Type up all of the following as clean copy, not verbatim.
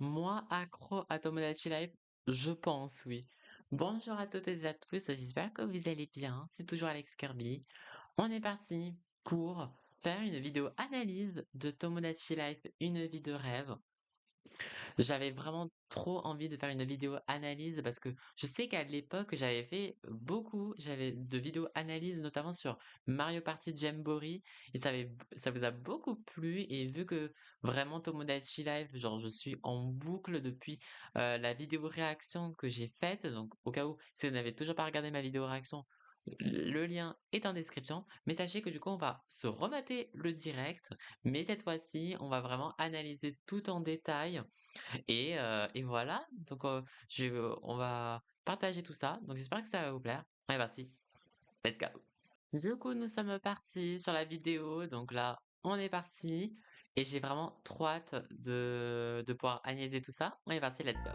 Moi, accro à Tomodachi Life, je pense, oui. Bonjour à toutes et à tous, j'espère que vous allez bien. C'est toujours Alex Kirby. On est parti pour faire une vidéo analyse de Tomodachi Life, une vie de rêve. J'avais vraiment trop envie de faire une vidéo analyse parce que je sais qu'à l'époque, j'avais fait beaucoup, j'avais de vidéos analyse notamment sur Mario Party Jamboree et ça vous a beaucoup plu et vu que vraiment Tomodachi Life, genre je suis en boucle depuis la vidéo réaction que j'ai faite, donc au cas où si vous n'avez toujours pas regardé ma vidéo réaction, le lien est en description, mais sachez que du coup on va se remater le direct, mais cette fois-ci on va vraiment analyser tout en détail et voilà, donc on va partager tout ça, donc j'espère que ça va vous plaire. On est parti, let's go! Du coup, nous sommes partis sur la vidéo, donc là, on est parti et j'ai vraiment trop hâte de pouvoir analyser tout ça. On est parti, let's go!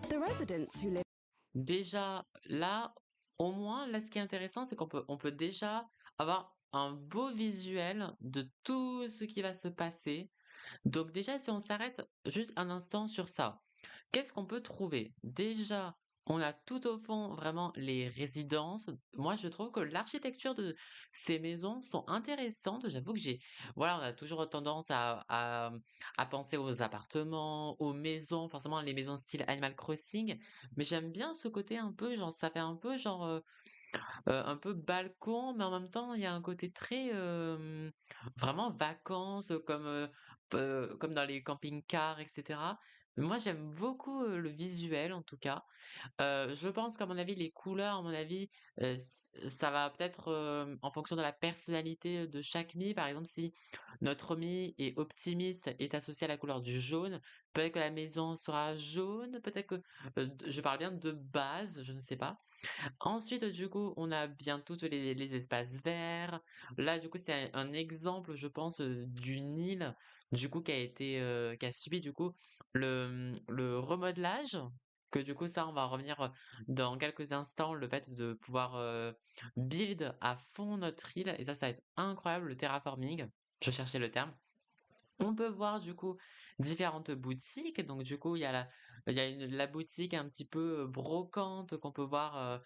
The residents who live Déjà, là, au moins, là, ce qui est intéressant, c'est qu'on peut déjà avoir un beau visuel de tout ce qui va se passer. Donc déjà, si on s'arrête juste un instant sur ça, qu'est-ce qu'on peut trouver? Déjà, on a tout au fond vraiment les résidences. Moi, je trouve que l'architecture de ces maisons sont intéressantes. J'avoue que voilà, on a toujours tendance à penser aux appartements, aux maisons, forcément les maisons style Animal Crossing, mais j'aime bien ce côté un peu, genre, ça fait un peu genre, un peu balcon, mais en même temps, il y a un côté très, vraiment vacances, comme dans les camping-cars et cetera. Moi, j'aime beaucoup, le visuel en tout cas. Je pense qu'à mon avis, les couleurs, à mon avis, ça va peut-être, en fonction de la personnalité de chaque Mi. Par exemple, si notre Mi est optimiste, est associé à la couleur du jaune, peut-être que la maison sera jaune, peut-être que, je parle bien de base, je ne sais pas. Ensuite, du coup, on a bien toutes les espaces verts. Là, du coup, c'est un exemple, je pense, d'une île, du coup, qui a subi, du coup, le remodelage. Que du coup, ça, on va revenir dans quelques instants, le fait de pouvoir build à fond notre île. Et ça va être incroyable, le terraforming. Je cherchais le terme. On peut voir du coup différentes boutiques. Donc du coup, il y a la boutique un petit peu brocante qu'on peut voir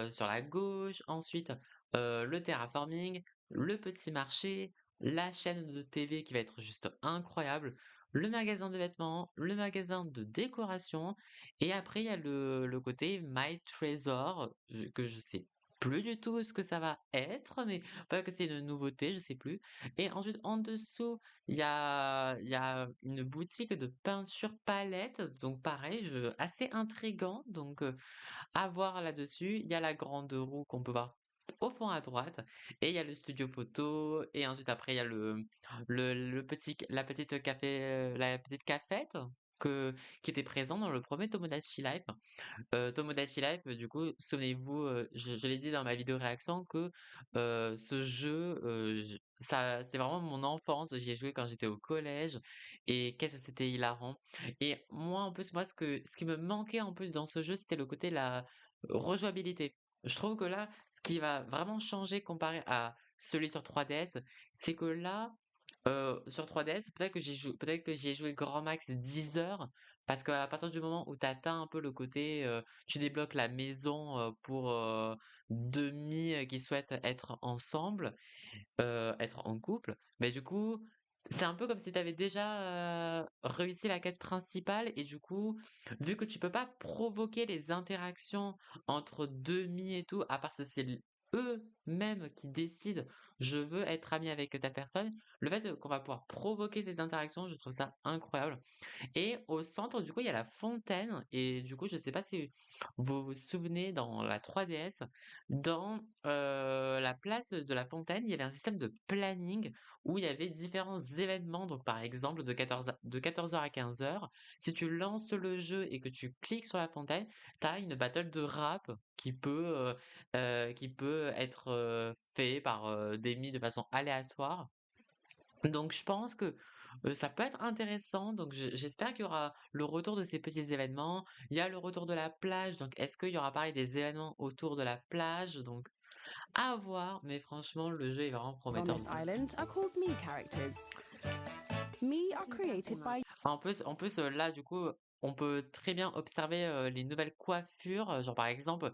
sur la gauche. Ensuite, le terraforming, le petit marché, la chaîne de TV qui va être juste incroyable, le magasin de vêtements, le magasin de décoration. Et après, il y a le côté My Trésor, que je sais plus du tout ce que ça va être, mais pas que c'est une nouveauté, je sais plus. Et ensuite, en dessous, il y a une boutique de peinture palette, donc pareil, assez intriguant, donc à voir là-dessus. Il y a la grande roue qu'on peut voir au fond à droite et il y a le studio photo et ensuite après il y a le petit la petite cafette que qui était présent dans le premier Tomodachi Life. Tomodachi Life, du coup, souvenez-vous, je l'ai dit dans ma vidéo réaction que, ce jeu, j ça c'est vraiment mon enfance. J'y ai joué quand j'étais au collège et qu'est-ce que c'était hilarant et moi, en plus, moi, ce qui me manquait, en plus, dans ce jeu, c'était le côté la rejouabilité. Je trouve que là, ce qui va vraiment changer comparé à celui sur 3DS, c'est que là, sur 3DS, peut-être que j'y ai joué grand max 10 heures, parce qu'à partir du moment où tu atteins un peu le côté, tu débloques la maison, pour, 2 qui souhaitent être ensemble, être en couple, mais du coup, c'est un peu comme si tu avais déjà, réussi la quête principale et du coup, vu que tu peux pas provoquer les interactions entre 2 et tout, à part si c'est eux-mêmes qui décident: «Je veux être ami avec ta personne», le fait, qu'on va pouvoir provoquer ces interactions, je trouve ça incroyable. Et au centre, du coup, il y a la fontaine et du coup, je sais pas si vous vous souvenez dans la 3DS, dans, la place de la fontaine, il y avait un système de planning où il y avait différents événements. Donc par exemple, de 14 heures à 15 heures, si tu lances le jeu et que tu cliques sur la fontaine, tu as une battle de rap qui peut être, fait par, des de façon aléatoire. Donc je pense que, ça peut être intéressant, donc j'espère qu'il y aura le retour de ces petits événements. Il y a le retour de la plage, donc est-ce qu'il y aura pareil des événements autour de la plage? Donc à voir, mais franchement le jeu est vraiment on prometteur this donc island are called me characters. Me are created by En plus, là, du coup, on peut très bien observer, les nouvelles coiffures, genre, par exemple,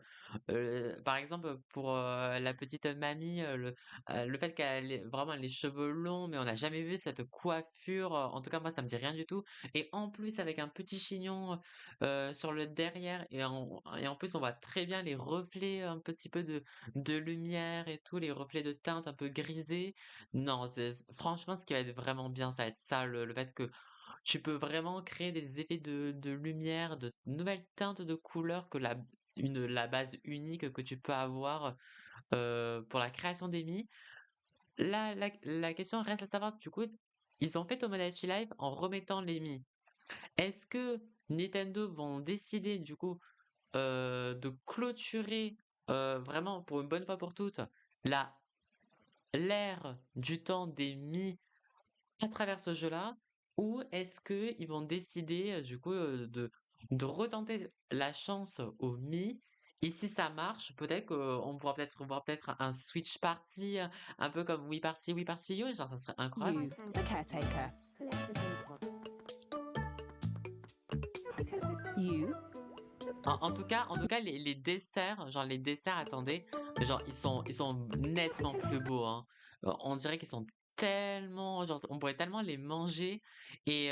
pour, la petite mamie, le fait qu'elle ait vraiment les cheveux longs, mais on n'a jamais vu cette coiffure, en tout cas, moi, ça me dit rien du tout et en plus, avec un petit chignon, sur le derrière et en plus, on voit très bien les reflets, un petit peu de lumière et tout, les reflets de teinte un peu grisés. Non, franchement, ce qui va être vraiment bien, ça va être ça, le fait que tu peux vraiment créer des effets de lumière, de nouvelles teintes de couleurs que la base unique que tu peux avoir, pour la création des Mi. La question reste à savoir, du coup, ils ont fait Tomodachi Life en remettant les Mi. Est-ce que Nintendo vont décider, du coup, de clôturer, vraiment pour une bonne fois pour toutes, la l'ère du temps des Mi à travers ce jeu-là? Ou est-ce qu'ils vont décider, du coup, de retenter la chance au Mi et si ça marche, peut-être qu'on pourra peut-être voir peut-être un switch party, un peu comme Wii Party You, genre ça serait incroyable. you, the caretaker. You, En tout cas, les desserts, genre les desserts, attendez, genre ils sont nettement plus beaux, hein. On dirait qu'ils sont tellement genre on pourrait tellement les manger et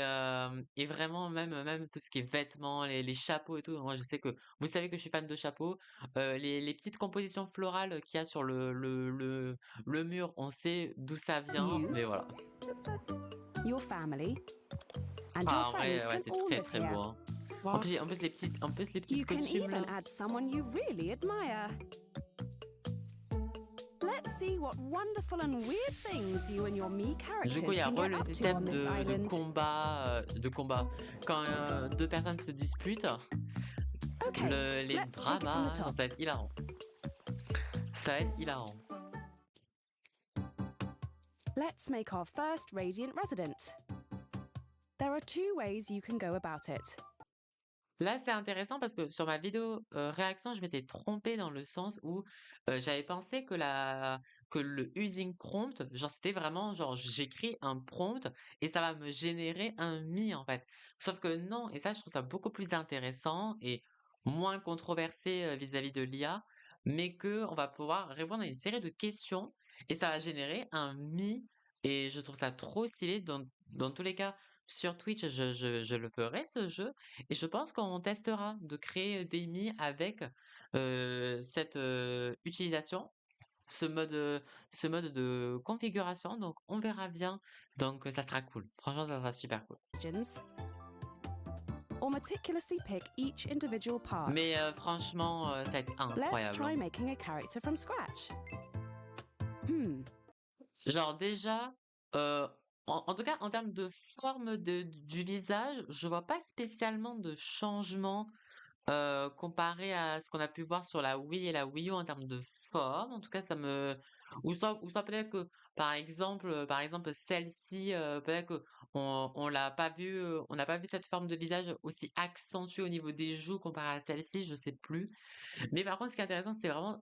vraiment même tout ce qui est vêtements, les chapeaux et tout. Moi, je sais que vous savez que je suis fan de chapeaux. Les petites compositions florales qu'il y a sur le mur, on sait d'où ça vient, you, mais voilà. your family, and your Ah, en vrai, friends ouais, can c'est all très, live très here. beau, hein. En plus les petites You can costumes even là. add someone you really admire. Let's see what wonderful and weird things you and your me Du coup, characters il y a can get le up to on système this de island. combat, quand, 2 personnes se disputent, Okay, les let's take it from the dramas, genre top. ça va être hilarant. Ça va être hilarant. Let's make our first Radiant resident. There are two ways you can go about it. Là, c'est intéressant parce que sur ma vidéo, réaction, je m'étais trompée dans le sens où, j'avais pensé que le using prompt, genre, c'était vraiment genre j'écris un prompt et ça va me générer un mi, en fait. Sauf que non et ça, je trouve ça beaucoup plus intéressant et moins controversé, vis-à-vis de l'IA, mais que on va pouvoir répondre à une série de questions et ça va générer un mi et je trouve ça trop stylé. Dans tous les cas, sur Twitch, je le ferai ce jeu et je pense qu'on testera de créer des Mi avec, cette, utilisation, ce mode de configuration, donc on verra bien. Donc, ça sera cool. Franchement, ça sera super cool. Questions. Or meticulously pick each individual part. Mais, franchement, ça va être Let's incroyable, try hein. making a character from scratch. Genre déjà, heu, en tout cas, en termes de forme du visage, je vois pas spécialement de changement. Comparé à ce qu'on a pu voir sur la Wii et la Wii U en termes de forme, en tout cas ça me ou soit peut-être que par exemple celle-ci, peut-être qu'on l'a pas vu, on n'a pas vu cette forme de visage aussi accentuée au niveau des joues comparé à celle-ci, je sais plus. Mais par contre, ce qui est intéressant, c'est vraiment,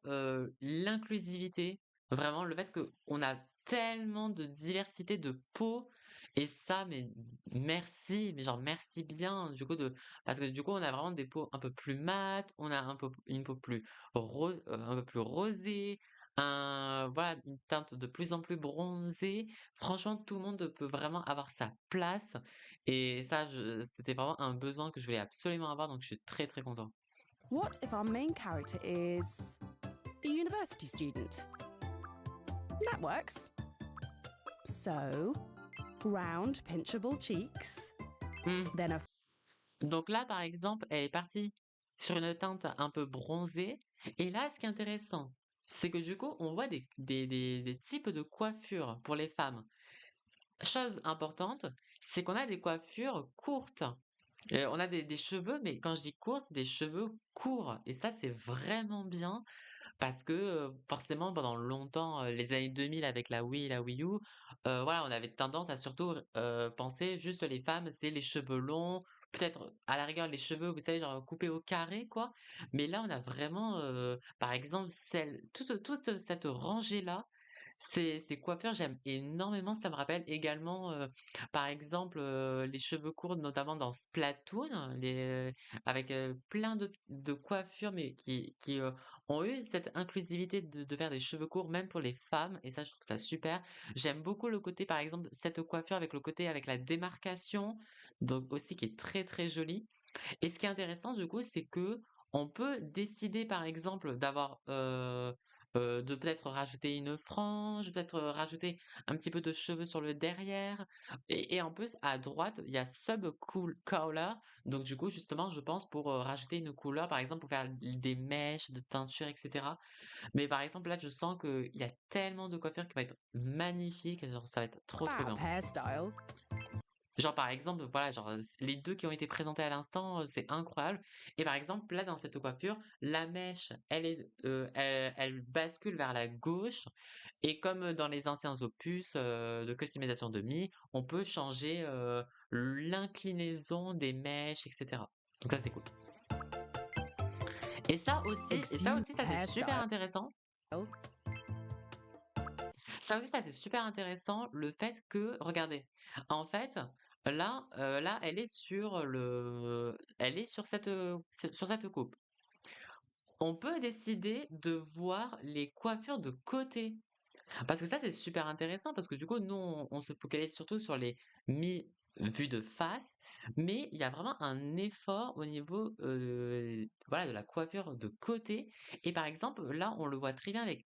l'inclusivité, vraiment le fait qu'on a tellement de diversité de peau et ça, mais merci, mais genre merci bien du coup de parce que du coup, on a vraiment des peaux un peu plus mates, on a une peau un peu plus rosée, voilà, une teinte de plus en plus bronzée. Franchement, tout le monde peut vraiment avoir sa place et ça, c'était vraiment un besoin que je voulais absolument avoir, donc je suis très, très content. What if our main character is a university student? That works. So, round, pinchable cheeks, Mmh. then a Donc là, par exemple, elle est partie sur une teinte un peu bronzée. Et là, ce qui est intéressant, c'est que du coup, on voit des types de coiffures pour les femmes. Chose importante, c'est qu'on a des coiffures courtes. On a des cheveux, mais quand je dis courts, c'est des cheveux courts. Et ça, c'est vraiment bien parce que, forcément pendant longtemps, les années 2000 avec la Wii et la Wii U, voilà, on avait tendance à surtout, penser juste les femmes, c'est les cheveux longs, peut-être à la rigueur les cheveux, vous savez, genre coupés au carré quoi. Mais là, on a vraiment, par exemple, toute cette rangée-là, Ces coiffures, j'aime énormément. Ça me rappelle également, par exemple, les cheveux courts, notamment dans Splatoon, avec, plein de coiffures, mais qui ont eu cette inclusivité de faire des cheveux courts, même pour les femmes et ça, je trouve ça super. J'aime beaucoup le côté, par exemple, cette coiffure avec le côté avec la démarcation, donc aussi qui est très, très jolie. Et ce qui est intéressant du coup, c'est que on peut décider par exemple d'avoir, de peut-être rajouter une frange, peut-être, rajouter un petit peu de cheveux sur le derrière et en plus à droite, il y a color donc du coup justement je pense pour, rajouter une couleur par exemple pour faire des mèches de teinture et cetera. Mais par exemple là, je sens qu'il y a tellement de coiffures qui vont être magnifiques, genre ça va être trop, trop Fab bien. hairstyle. Genre, par exemple, voilà, genre, les 2 qui ont été présentés à l'instant, c'est incroyable et par exemple, là, dans cette coiffure, la mèche, elle bascule vers la gauche et comme, dans les anciens opus, de customisation de Mi, on peut changer, l'inclinaison des mèches et cetera. Donc ça, c'est cool et ça Exude aussi, ça, c'est super hairstyle. intéressant. Ça aussi, ça c'est super intéressant, le fait que regardez, en fait, là, elle est sur cette coupe. On peut décider de voir les coiffures de côté. Parce que ça, c'est super intéressant parce que du coup, nous, on se focalise surtout sur les vues de face, mais il y a vraiment un effort au niveau, voilà, de la coiffure de côté et par exemple, là, on le voit très bien avec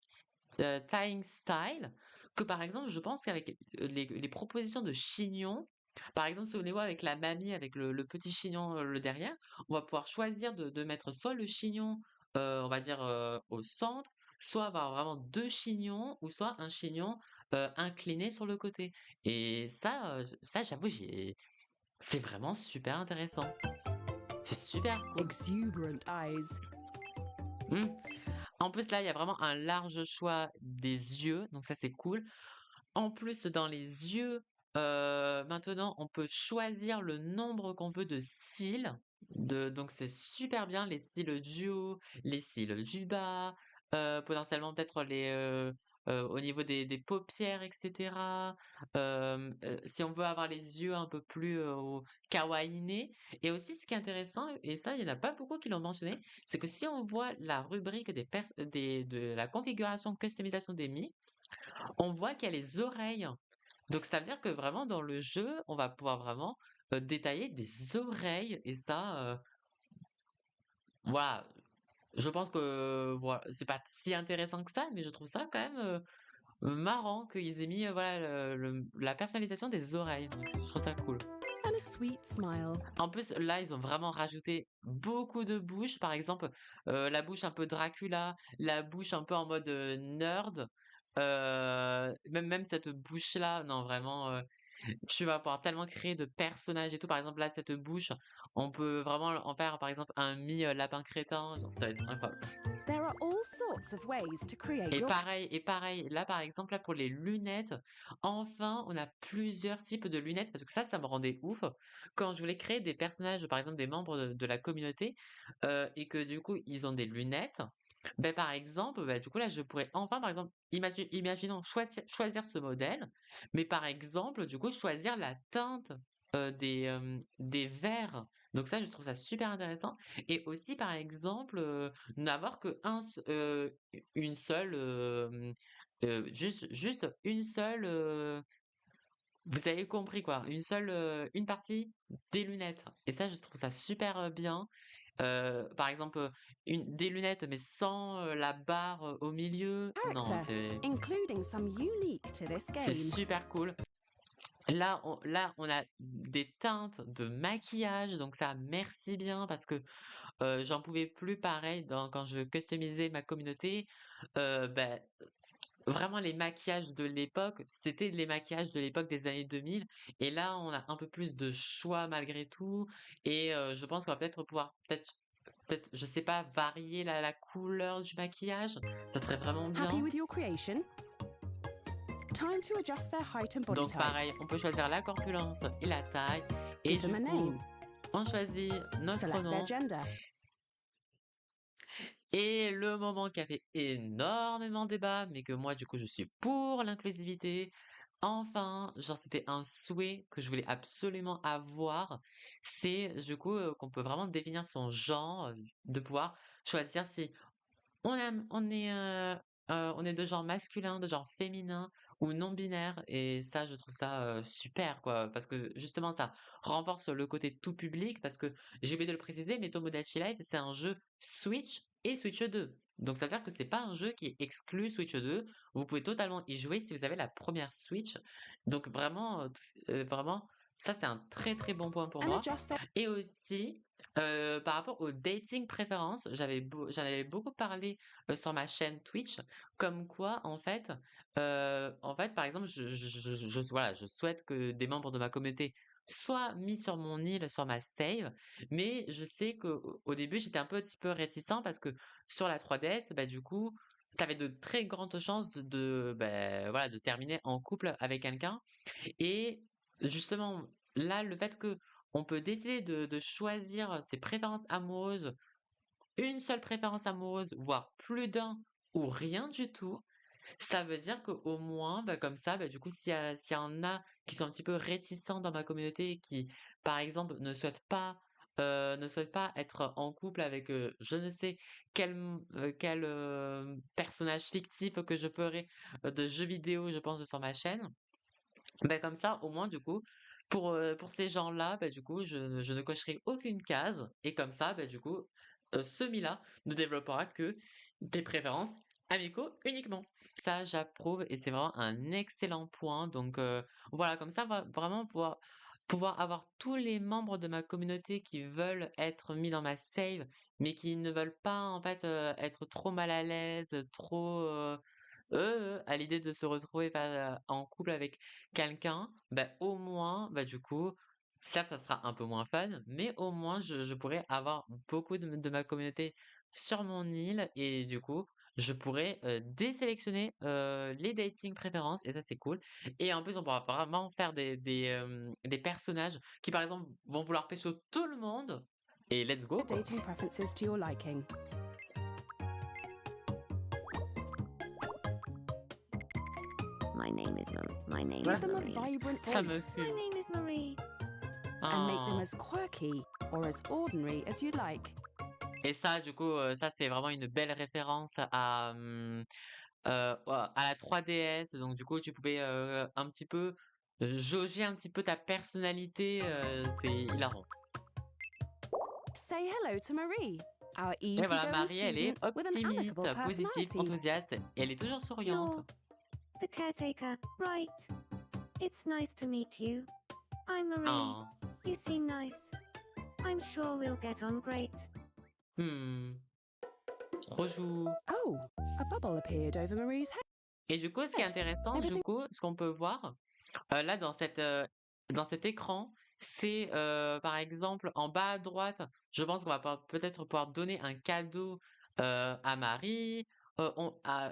Tying Style que par exemple, je pense qu'avec, les propositions de chignon, par exemple, souvenez-vous avec la mamie, avec le petit chignon, le derrière, on va pouvoir choisir de mettre soit le chignon, on va dire, au centre, soit avoir vraiment 2 chignons ou soit un chignon, incliné sur le côté et ça j'avoue c'est vraiment super intéressant. C'est super cool. Exuberant eyes. Mmh. En plus là, il y a vraiment un large choix des yeux, donc ça c'est cool. En plus dans les yeux, maintenant on peut choisir le nombre qu'on veut de cils, donc c'est super bien les cils du haut, les cils du bas, potentiellement peut-être au niveau des paupières et cetera. Si on veut avoir les yeux un peu plus, kawaiinés et aussi ce qui est intéressant et ça il y en a pas beaucoup qui l'ont mentionné, c'est que si on voit la rubrique de la configuration customisation des Mi, on voit qu'il y a les oreilles. Donc ça veut dire que vraiment dans le jeu, on va pouvoir vraiment, détailler des oreilles et ça, voilà, je pense que, voilà, c'est pas si intéressant que ça, mais je trouve ça quand même, marrant qu'ils aient mis, voilà, la personnalisation des oreilles, donc je trouve ça cool. And a sweet smile. En plus, là, ils ont vraiment rajouté beaucoup de bouches, par exemple, la bouche un peu Dracula, la bouche un peu en mode, nerd, même cette bouche-là, non vraiment, tu vas pouvoir tellement créer de personnages et tout. Par exemple, là, cette bouche, on peut vraiment en faire, par exemple, un lapin crétin, genre ça va être incroyable. There are all sorts of ways to create your Et pareil, là, par exemple, là, pour les lunettes, enfin, on a plusieurs types de lunettes parce que ça me rendait ouf. Quand je voulais créer des personnages, par exemple, des membres de la communauté, et que du coup, ils ont des lunettes, ben par exemple, bah, du coup, là, je pourrais enfin, par exemple, imaginons choisir ce modèle, mais par exemple, du coup, choisir la teinte, des verres. Donc ça, je trouve ça super intéressant et aussi, par exemple, n'avoir qu'un une seule, juste une seule, vous avez compris quoi, une partie des lunettes et ça, je trouve ça super, bien. Par exemple, des lunettes mais sans, la barre, au milieu. Non, character, including some unique to this c'est game. super cool. Là, on a des teintes de maquillage, donc ça, merci bien parce que, j'en pouvais plus pareil quand je customisais ma communauté, bah, vraiment les maquillages de l'époque, c'était les maquillages de l'époque des années 2000 et là, on a un peu plus de choix malgré tout et je pense qu'on va peut-être pouvoir je sais pas, varier la couleur du maquillage, ça serait vraiment Happy bien. with your creation? Time to adjust their height and body Donc type. pareil, on peut choisir la corpulence et la taille et Give du them a coup, name. on choisit notre Select their nom gender. Et le moment qui a fait énormément débat, mais que moi, du coup, je suis pour l'inclusivité. Enfin, genre, c'était un souhait que je voulais absolument avoir. C'est, du coup, qu'on peut vraiment définir son genre, de pouvoir choisir si on est de genre masculin, de genre féminin ou non binaire et ça, je trouve ça, super quoi. Parce que justement, ça renforce le côté tout public parce que j'ai oublié de le préciser, mais Tomodachi Life, c'est un jeu Switch et Switch 2. Donc ça veut dire que c'est pas un jeu qui exclut Switch 2. Vous pouvez totalement y jouer si vous avez la première Switch. Donc vraiment, vraiment, ça c'est un très, très bon point pour And moi adjust their et aussi, par rapport aux dating préférences, j'en avais beaucoup parlé sur ma chaîne Twitch, comme quoi en fait, par exemple, voilà, je souhaite que des membres de ma communauté soient mis sur mon île, sur ma save, mais je sais qu'au début, j'étais un petit peu réticent parce que sur la 3DS, bah, du coup, tu avais de très grandes chances bah, voilà, de terminer en couple avec quelqu'un et justement, là, le fait que on peut décider de choisir ses préférences amoureuses, une seule préférence amoureuse, voire plus d'un ou rien du tout, ça veut dire qu'au moins, bah, comme ça, bah, du coup, s'il y en a qui sont un petit peu réticents dans ma communauté et qui, par exemple, ne souhaitent pas être en couple avec, je ne sais quel, personnage fictif que je ferai, de jeux vidéo, je pense, sur ma chaîne. Ben comme ça, au moins, du coup, pour ces gens-là, bah, du coup, je ne cocherai aucune case et comme ça, bah, du coup, celui-là ne développera que des préférences amicaux uniquement. Ça, j'approuve et c'est vraiment un excellent point donc voilà, comme ça, va vraiment pouvoir avoir tous les membres de ma communauté qui veulent être mis dans ma save, mais qui ne veulent pas, en fait, être trop mal à l'aise, trop, à l'idée de se retrouver en couple avec quelqu'un, bah, au moins, bah, du coup, certes, ça sera un peu moins fun, mais au moins je pourrais avoir beaucoup de ma communauté sur mon île et du coup, je pourrais, désélectionner, les dating préférences et ça, c'est cool et en plus, on pourra vraiment faire des personnages qui, par exemple, vont vouloir pécho tout le monde et let's go, quoi. dating preferences to your liking. My name is Marie. My name Give is them a Marie. vibrant Ça me voice My fume. name is Marie. and make them Ah. as quirky or as ordinary as you'd like. Et ça, du coup, ça, c'est vraiment une belle référence à la 3DS. Donc du coup, tu pouvais, un petit peu, jauger un petit peu ta personnalité, c'est hilarant. Say hello to Marie, our Et voilà, easygoing Marie, elle est student with an optimiste, amicable positive, personality. enthousiaste et elle est toujours souriante. You're the caretaker, right? It's nice to meet you. I'm Marie. Ah. You seem nice. I'm sure we'll get on great. Mmh. Trop chou. Oh, a bubble appeared over Marie's head. Et du coup, ce qui est intéressant, du Everything coup, ce qu'on peut voir, là dans cet écran, c'est, par exemple, en bas à droite, je pense qu'on va peut-être pouvoir donner un cadeau, à Marie.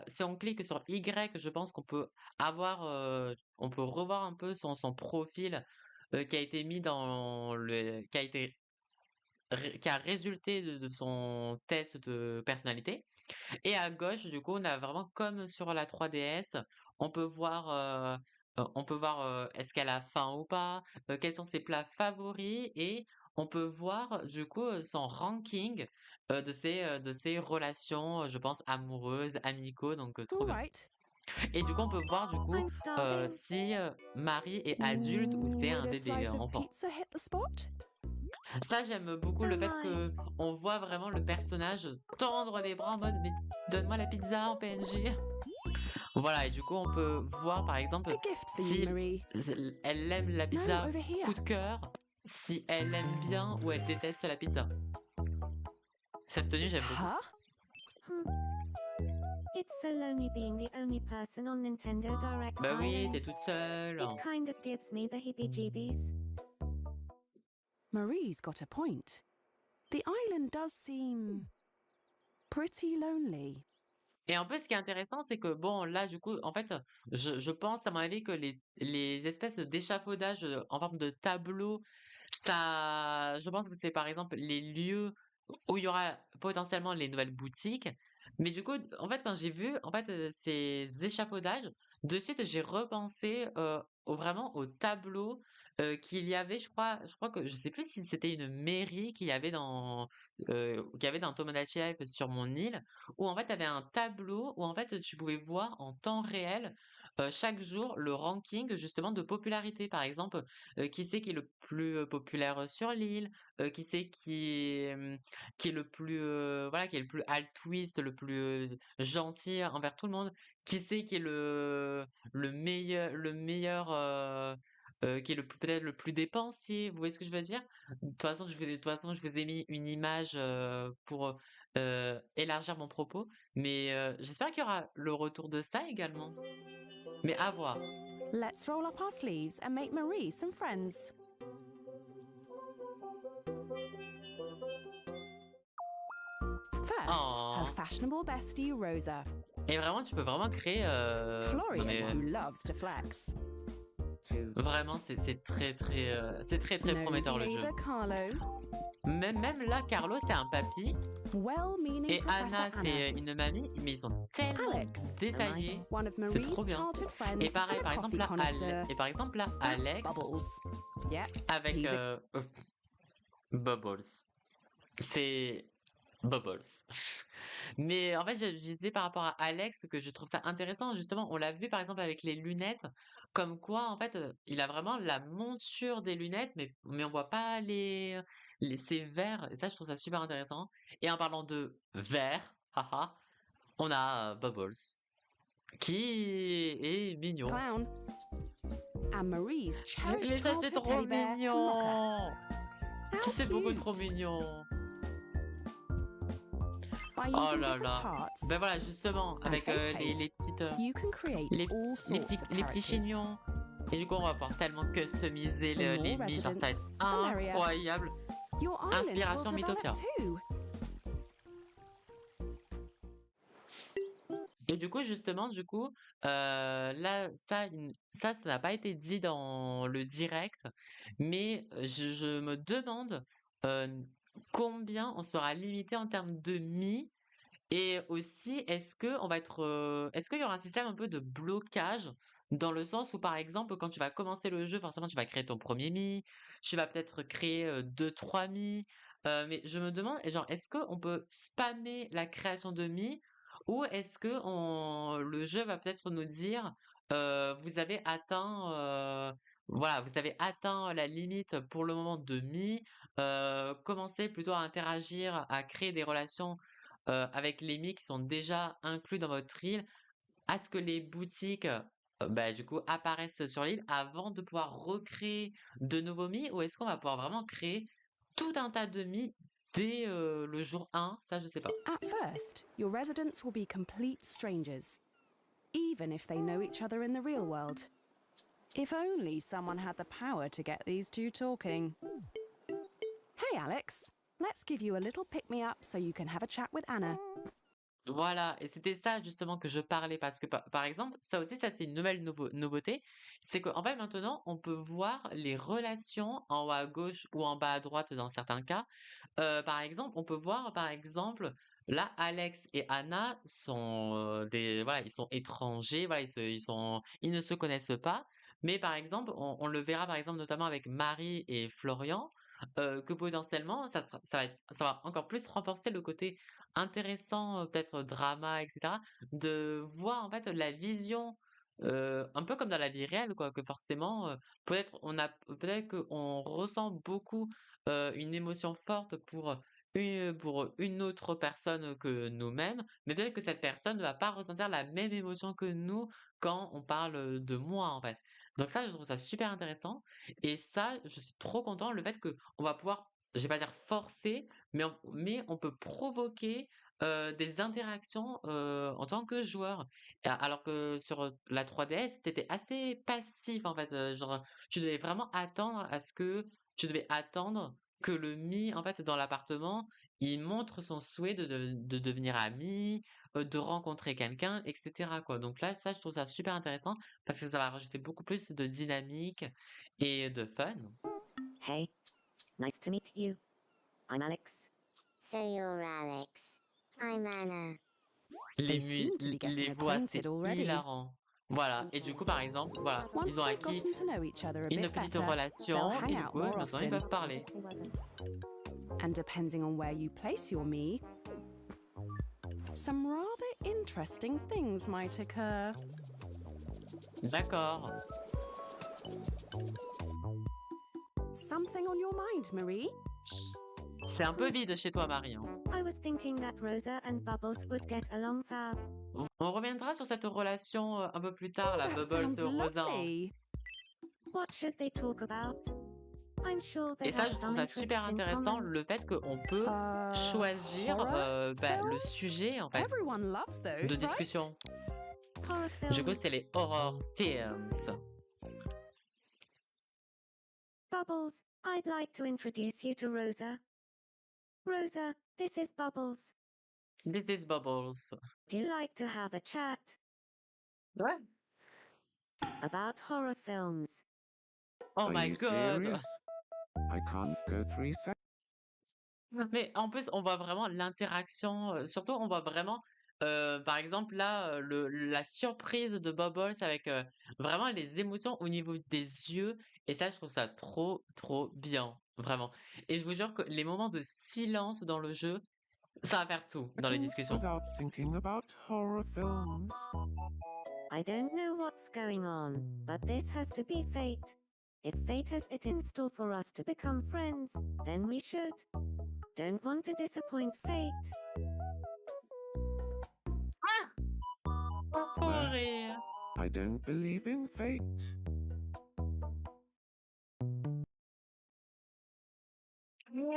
Si on clique sur Y, je pense qu'on peut on peut revoir un peu son profil, qui a été mis dans le qui a résulté de son test de personnalité. Et à gauche, du coup, on a vraiment comme sur la 3DS, on peut voir, est-ce qu'elle a faim ou pas, quels sont ses plats favoris et on peut voir du coup, son ranking, de ses relations, je pense amoureuses, amicaux, donc trop all bien. right. Et du coup, on peut voir du coup, I'm starving. si, Marie est adulte ou c'est Would un a bébé, slice of enfant. pizza hit the spot? Ça, j'aime beaucoup Oh le fait my. que on voit vraiment le personnage tendre les bras en mode: «Mais donne-moi la pizza en PNG». Voilà et du coup, on peut voir par exemple A gift for you, si Marie. elle aime la No, pizza over here. coup de cœur, si elle aime bien ou elle déteste la pizza. Cette tenue, j'aime beaucoup. Huh? Hmm. It's so lonely being the only person on Nintendo Direct Bah oui, Island. t'es toute seule. It kind of gives me the heebie-jeebies. Marie's got a point. The island does seem pretty lonely. Et en plus, ce qui est intéressant, c'est que bon, là, du coup, en fait, je pense, à mon avis, que les espèces d'échafaudages en forme de tableau, ça, je pense que c'est par exemple les lieux où il y aura potentiellement les nouvelles boutiques. Mais du coup, en fait, quand j'ai vu, en fait, ces échafaudages, de suite, j'ai repensé, vraiment au tableau, qu'il y avait, je crois que je sais plus si c'était une mairie qu'il y avait dans Tomodachi Life sur mon île, où en fait, tu avais un tableau où en fait, tu pouvais voir en temps réel, chaque jour, le ranking justement de popularité. Par exemple, qui c'est qui est le plus, populaire, sur l'île, qui c'est qui est le plus, voilà, qui est le plus altruiste, le plus, gentil envers tout le monde? Qui c'est qui est qui est le plus peut-être le plus dépensier? Vous voyez ce que je veux dire? De toute façon, je vous ai mis une image, pour, élargir mon propos, mais, j'espère qu'il y aura le retour de ça également. Mais à voir. Let's roll up our sleeves and make Marie some friends. First, her Oh! fashionable bestie Rosa, Et vraiment, tu peux vraiment créer, non mais, Florian, who loves to flex, vraiment c'est très, très, c'est très, très nosy prometteur le jeu. neighbour Carlo, Même là, Carlo, c'est un papy well-meaning et Professor Anna, Anna, c'est une mamie, mais ils sont tellement Alex, détaillés, one of c'est trop Marie's bien. childhood friends Et pareil, and a par exemple coffee là, connoisseur. That's Alex Bubbles. Yep, avec he's a Bubbles. C'est Bubbles. Mais en fait, je disais par rapport à Alex que je trouve ça intéressant. Justement, on l'a vu par exemple avec les lunettes, comme quoi en fait, il a vraiment la monture des lunettes, mais on voit pas ses verres. Et ça, je trouve ça super intéressant. Et en parlant de verres, haha, on a Bubbles qui est mignon. clown. And Marie's cherished Mais ça, c'est childhood trop teddy bear, Mocha. mignon. How C'est beaucoup cute! trop mignon. By Oh using là different là. parts Ben voilà, justement, and avec face les, paint, les petites, you can create les, all petits- les petits, sorts of les petits characters. chignons. Et du coup, on va pouvoir tellement customiser The les more mi, genre ça va être residents, the merrier. incroyable. Your island will Inspiration develop Mythopia. too. Et du coup, justement, là, ça n'a pas été dit dans le direct, mais je me demande euh, combien on sera limité en termes de mi. Et aussi, est-ce qu'il y aura un système un peu de blocage dans le sens où, par exemple, quand tu vas commencer le jeu, forcément, tu vas créer ton premier Mi, tu vas peut-être créer 2, 3 Mi, mais je me demande, genre, est-ce qu'on peut spammer la création de Mi ou est-ce que le jeu va peut-être nous dire, vous avez atteint, voilà, vous avez atteint la limite pour le moment de Mi, commencez plutôt à interagir, à créer des relations avec les Mi qui sont déjà inclus dans votre île, à ce que les boutiques, bah, du coup, apparaissent sur l'île avant de pouvoir recréer de nouveaux Mi? Ou est-ce qu'on va pouvoir vraiment créer tout un tas de Mi dès, le jour 1? Ça, je sais pas. At first, your residents will be complete strangers, even if they know each other in the real world. If only someone had the power to get these two talking. Hey, Alex, let's give you a little pick me up so you can have a chat with Anna. Voilà, et c'était ça justement que je parlais parce que par exemple, ça aussi, ça c'est une nouvelle nouveauté, c'est qu'en fait maintenant on peut voir les relations en haut à gauche ou en bas à droite dans certains cas. Par exemple, on peut voir par exemple, là Alex et Anna sont voilà, ils sont étrangers, voilà, ils ne se connaissent pas, mais par exemple, on le verra par exemple notamment avec Marie et Florian, que potentiellement ça va encore plus renforcer le côté intéressant, peut-être drama et cetera, de voir en fait la vision, un peu comme dans la vie réelle quoi, que forcément, peut-être qu'on ressent beaucoup, une émotion forte pour une autre personne que nous-mêmes, mais peut-être que cette personne ne va pas ressentir la même émotion que nous quand on parle, de moi en fait. Donc ça, je trouve ça super intéressant et ça, je suis trop content le fait qu'on va pouvoir, je vais pas dire forcer, mais on peut provoquer, des interactions, en tant que joueur. Alors que sur, la 3DS, tu étais assez passif en fait, genre, tu devais vraiment attendre à ce que tu devais attendre que le Mi, en fait, dans l'appartement, il montre son souhait de devenir ami, de rencontrer quelqu'un et cetera, quoi. Donc là, ça, je trouve ça super intéressant parce que ça va rajouter beaucoup plus de dynamique et de fun. Hey, nice to meet you. I'm Alex. So you're Alex. I'm Anna. They seem to be getting Les voix, c'est acquainted already. hilarant. Voilà. Et du coup, par exemple, voilà, Once ils ont they've acquis gotten to know each other a une bit petite better, relation they'll hang et du out coup, more maintenant, ils often. peuvent parler. And depending on where you place your me, some rather interesting things might occur. D'accord. Something on your mind, Marie? C'est un peu vide chez toi, Marie, hein. I was thinking that Rosa and Bubbles would get along fab. On reviendra sur cette relation un peu plus tard, Oh, la that Bubbles sounds Rosa, hein. lovely. What should they talk about? I'm sure they Et ça, have je some trouve ça interests super in intéressant, common. le fait qu'on peut choisir Horror le films? sujet, en fait, Everyone loves those, de right? discussion. Horror Du coup, films. c'est les horror films. Bubbles, I'd like to introduce you to Rosa. Rosa, this is Bubbles. This is Bubbles. Do you like to have a chat Ouais. about horror films? Oh Are my you god. serious? I can't go 3 seconds. Mais en plus, on voit vraiment l'interaction, surtout on voit vraiment, par exemple là, la surprise de Bubbles avec, vraiment les émotions au niveau des yeux et ça je trouve ça trop, trop bien, vraiment. Et je vous jure que les moments de silence dans le jeu, ça va faire tout dans les discussions. Without thinking about horror films. I don't know what's going on, but this has to be fate. If fate has it in store for us to become friends, then we should. Don't want to disappoint fate. Pour rire. I don't believe in fate.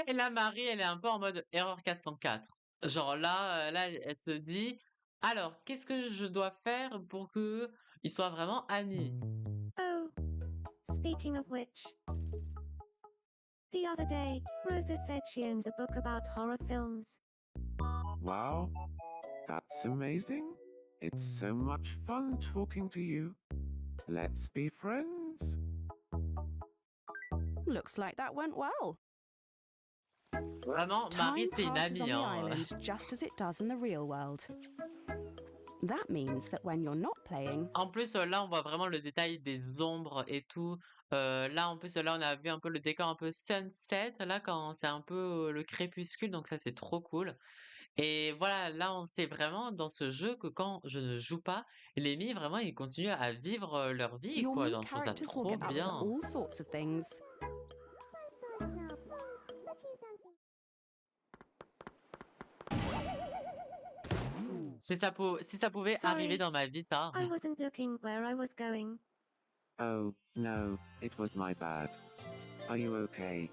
Et là, Marie, elle est un peu en mode erreur 404. Genre là, elle se dit, alors, qu'est-ce que je dois faire pour que ils soient vraiment amis? Oh, speaking of which, the other day, Rosa said she owns a book about horror films. Wow, that's amazing. It's so much fun talking to you. Let's be friends. Looks like that went well. Vraiment, Marie, Time c'est une passes on amie, the hein. island just as it does in the real world. That means that when you're not playing, En plus, là, on voit vraiment le détail des ombres et tout. Là, en plus, là, on a vu un peu le décor un peu sunset, là, quand c'est un peu le crépuscule, donc ça, c'est trop cool. Et voilà, là, on sait vraiment dans ce jeu que quand je ne joue pas, les Mii, vraiment, ils continuent à vivre leur vie, your quoi. me Donc, je trouve ça characters will trop get up to bien. all sorts of things. Si ça pouvait arriver Sorry. dans ma vie, ça. I wasn't looking where I was going. Oh, no, it was my bad. Are you okay?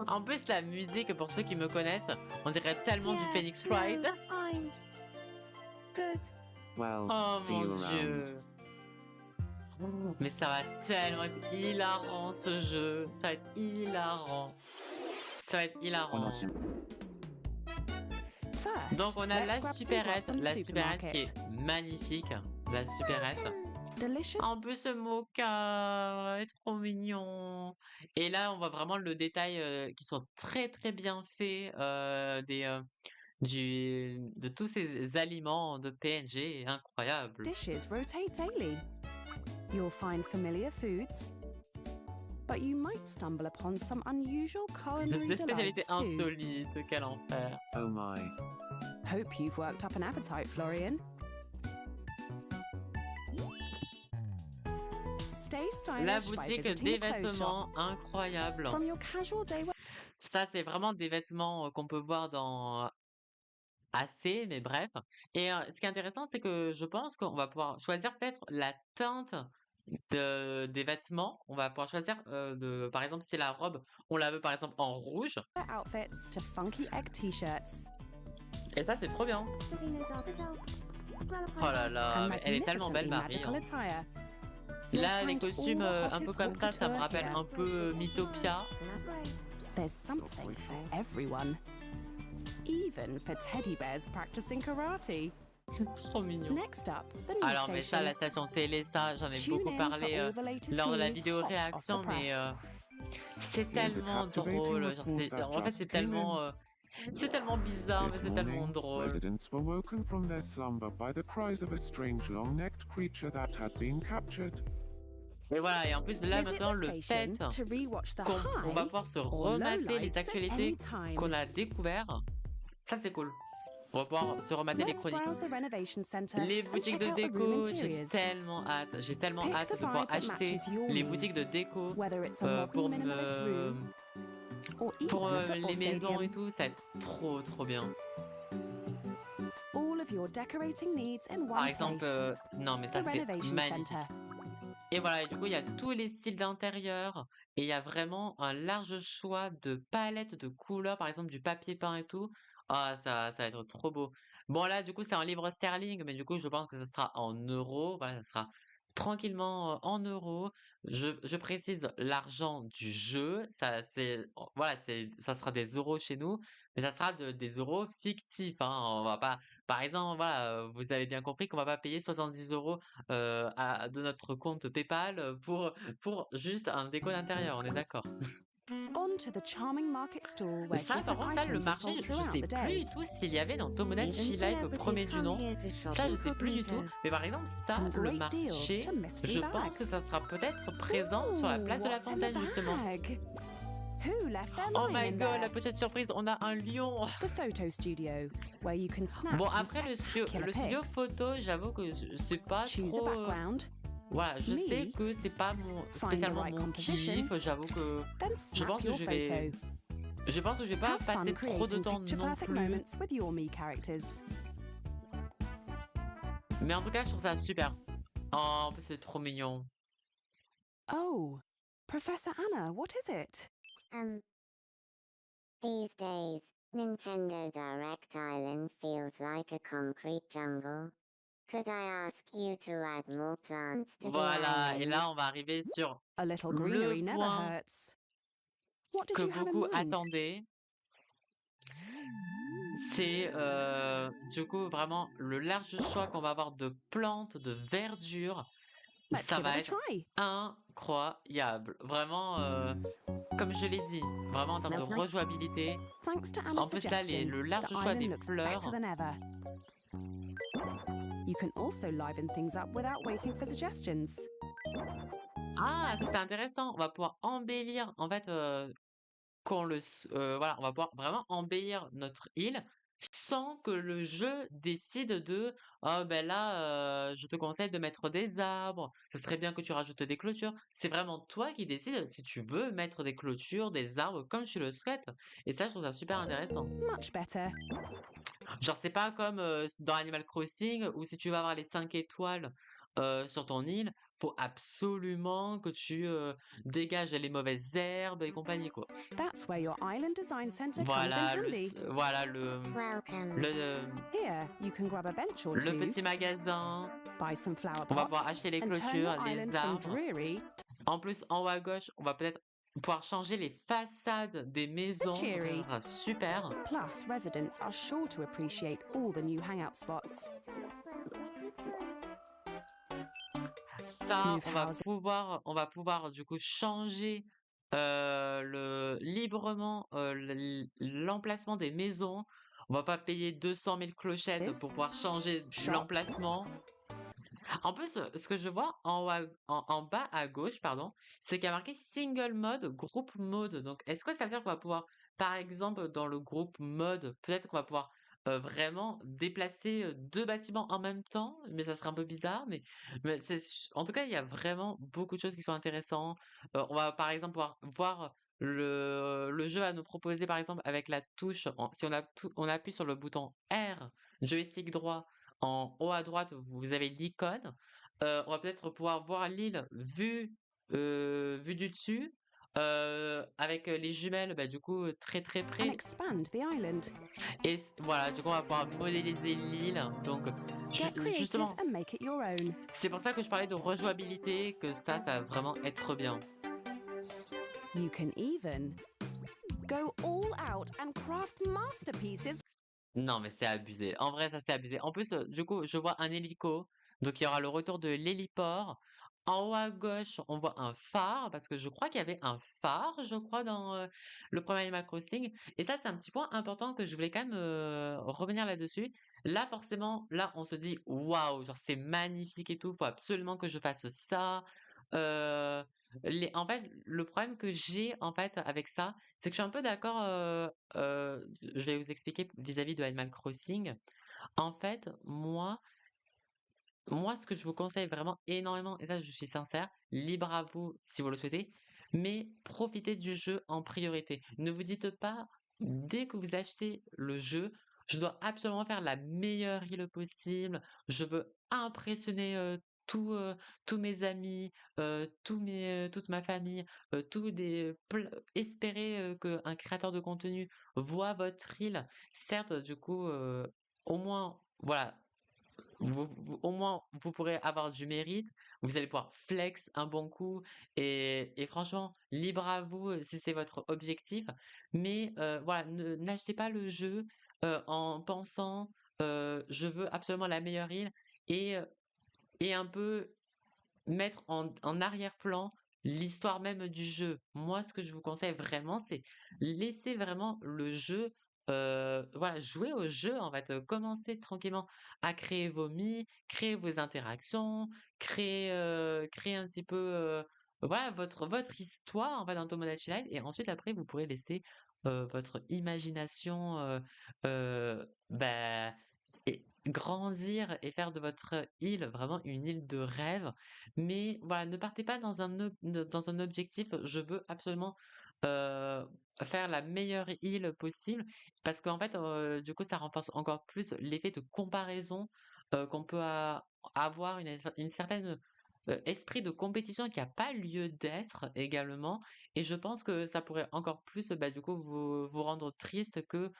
En plus, la musique, pour ceux qui me connaissent, on dirait tellement du Yeah, Phoenix no, Wright. I'm good. Well, Oh see mon you around. Dieu. Mais ça va tellement être hilarant ce jeu. Ça va être hilarant. Ça va être hilarant. First, Donc on a let's la grab some grub supérette, from the la supérette qui supermarket. est magnifique. La supérette. Delicious. En plus ce mocha est trop mignon. Et là on voit vraiment le détail qui sont très très bien faits de tous ces aliments de PNG. Incroyable. Dishes rotate daily. You'll find familiar foods, but you might stumble upon some unusual culinary Des spécialités delights too. insolites, quel enfer. Oh my. Hope you've worked up an appetite, Florian. Stay La stylish by boutique visiting des the clothes shop. vêtements, incroyable. From your casual day wear Ça, c'est vraiment des vêtements qu'on peut voir dans assez, mais bref. Et ce qui est intéressant, c'est que je pense qu'on va pouvoir choisir peut-être la teinte des vêtements. On va pouvoir choisir, par exemple, si la robe, on la veut par exemple en rouge. outfits to funky egg t-shirts Et ça, c'est trop bien. Oh là là, and mais elle est tellement belle, magnificently Marie. magical hein. attire. You'll Là, les find costumes all the un peu hottest comme haute ça me couture rappelle here. un peu Mythopia. There's something for everyone. Even for teddy bears practicing karate. C'est trop mignon. Next up, the news Alors, mais ça, station. la station télé, ça, j'en ai Tune beaucoup in parlé for all the latest lors de la news vidéo hot off the réaction, mais press. c'est Here's a tellement captivating drôle. Genre, report that en fait, just c'est came in. tellement C'est tellement bizarre, mais This c'est tellement morning, drôle. residents were woken from their slumber by the cries of a strange long-necked creature that had been captured. Et voilà, et en plus là Visit maintenant the le fait station to rewatch the qu'on va high pouvoir se or low remater les lights at any actualités time. qu'on a découvert, ça c'est cool. On va pouvoir se remater les Let's chroniques. browse the renovation centre Les and boutiques check de out the room déco, j'ai interiors. tellement hâte. J'ai tellement Pick hâte the de pouvoir vibe that acheter matches your les mood, boutiques de déco whether it's a modern pour minimalist room or pour even a football les maisons et stadium. tout. Ça va être trop bien. All of your decorating needs in Par one exemple, place. non mais ça The c'est renovation magnifique. centre. Et voilà, et du coup, il y a tous les styles d'intérieur et il y a vraiment un large choix de palettes de couleurs, par exemple du papier peint et tout. Ah, ça va être trop beau. Bon, là, du coup, c'est en livres sterling, mais du coup, je pense que ça sera en euros. Voilà, ça sera tranquillement en euros. Je précise l'argent du jeu. Voilà, ça sera des euros chez nous, mais ça sera des euros fictifs, hein. On va pas, par exemple, voilà, vous avez bien compris qu'on va pas payer 70 euros de notre compte PayPal pour juste un déco d'intérieur, on est d'accord. On to the charming market stall where Ça, par different contre, ça, le items are marché, sold je throughout sais the plus day. du tout s'il y avait dans Tomodachi Even Life premier celebrities du come nom. here to shop Ça, je sais plus du tout. incognito. Mais par exemple, ça, From le great deals marché, to mystery je pense que ça bags. sera peut-être présent sur la place de la What's in the Fontaine, justement. bag? Who left their Oh lion my in god, la there? petite surprise, on a un lion. The photo studio, where you can snap Bon, some après, le spectacular studio pics. photo, j'avoue que c'est pas Choose a trop. background, Voilà, je sais Me, que c'est pas find the spécialement right mon composition, kiff. J'avoue que then je snap pense que your photo. je pense que je vais pas Have fun passer trop de creating temps picture non perfect plus. moments with your Me characters. Mais en tout cas, je trouve ça super. Oh, en plus, c'est trop mignon. Oh, Professor Anna, what is it? These days, Nintendo Direct Island feels like a concrete jungle. Could I ask you to add more plants to the Voilà, et island? là, on va arriver sur A little le greenery never point hurts. What did que you have in beaucoup mind? attendaient. C'est du coup vraiment le large choix qu'on va avoir de plantes, de verdure. Let's Ça give va it a être try. incroyable. Vraiment, comme je l'ai dit, vraiment en termes de Smells nice. rejouabilité. Thanks to En Anna's plus là, suggestion, le large the choix island des looks fleurs. better than ever. You can also liven things up without waiting for suggestions. Ah, ça c'est intéressant. On va pouvoir embellir, en fait, voilà, on va pouvoir vraiment embellir notre île sans que le jeu décide de oh ben là, je te conseille de mettre des arbres. Ce serait bien que tu rajoutes des clôtures. C'est vraiment toi qui décides si tu veux mettre des clôtures, des arbres comme tu le souhaites. Et ça, je trouve ça super intéressant. Much better. Genre, c'est pas comme dans Animal Crossing où si tu veux avoir les 5 étoiles sur ton île, faut absolument que tu dégages les mauvaises herbes et compagnie, quoi. That's where your island design center comes in Voilà handy. voilà Welcome. Here, you can grab a bench or le two, petit magasin. buy some flower On va pouvoir pots, acheter les and turn clôtures, your les island from arbres. dreary En plus, en haut à gauche, on va peut-être pouvoir changer les façades des maisons. Donc, cheery. ça sera super. Plus, residents are sure to appreciate all the new hangout spots. Ça, Move on va pouvoir du coup changer librement l'emplacement des maisons. On va pas payer 200 000 clochettes This, pour pouvoir changer shops. l'emplacement. En plus, ce que je vois en bas à gauche, pardon, c'est qu'il y a marqué single mode, groupe mode. Donc, est-ce que ça veut dire qu'on va pouvoir, par exemple, dans le groupe mode, peut-être qu'on va pouvoir vraiment déplacer deux bâtiments en même temps, mais ça serait un peu bizarre. Mais en tout cas, il y a vraiment beaucoup de choses qui sont intéressantes. On va, par exemple, pouvoir voir le jeu à nous proposer, par exemple, avec la touche. Si on appuie sur le bouton R, joystick droit. En haut à droite, vous avez l'icône. On va peut-être pouvoir voir l'île vue du dessus, avec les jumelles, bah, du coup, très très and près. expand the island. Et voilà, du coup, on va pouvoir modéliser l'île. Donc, Get creative justement, and make it your own. c'est pour ça que je parlais de rejouabilité, que ça va vraiment être bien. You can even go all out and craft masterpieces. Non, mais c'est abusé. En vrai, ça c'est abusé. En plus, du coup, je vois un hélico. Donc, il y aura le retour de l'héliport. En haut à gauche, on voit un phare parce que je crois qu'il y avait un phare, je crois, dans, le premier Animal Crossing et ça, c'est un petit point important que je voulais quand même, revenir là-dessus. Là, forcément, là, on se dit: «Waouh, genre, c'est magnifique et tout, faut absolument que je fasse ça». Heu, en fait, le problème que j'ai, en fait, avec ça, c'est que je suis un peu d'accord, je vais vous expliquer vis-à-vis de Animal Crossing. En fait, moi, ce que je vous conseille vraiment énormément, et ça je suis sincère, libre à vous si vous le souhaitez, mais profitez du jeu en priorité. Ne vous dites pas, dès que vous achetez le jeu, je dois absolument faire la meilleure île possible, je veux impressionner tous mes amis, toute ma famille, espérer qu'un créateur de contenu voit votre île. Certes, du coup, au moins, voilà, au moins, vous pourrez avoir du mérite, vous allez pouvoir flex un bon coup et franchement, libre à vous si c'est votre objectif. Mais voilà, n'achetez pas le jeu en pensant je veux absolument la meilleure île et, euh, et un peu mettre en arrière-plan l'histoire même du jeu. Moi, ce que je vous conseille vraiment, c'est laisser vraiment le jeu, voilà, jouer au jeu, en fait, commencer tranquillement à créer vos créer vos interactions, créer un petit peu, voilà, votre histoire, en fait, dans Tomodachi Life et ensuite après vous pourrez laisser, votre imagination, bah et grandir et faire de votre île vraiment une île de rêve. Mais voilà, ne partez pas dans un objectif, je veux absolument euh, faire la meilleure île possible, parce qu'en fait, du coup, ça renforce encore plus l'effet de comparaison qu'on peut avoir, une certaine esprit de compétition qui n'a pas lieu d'être également. Et je pense que ça pourrait encore plus, bah, du coup, vous rendre triste que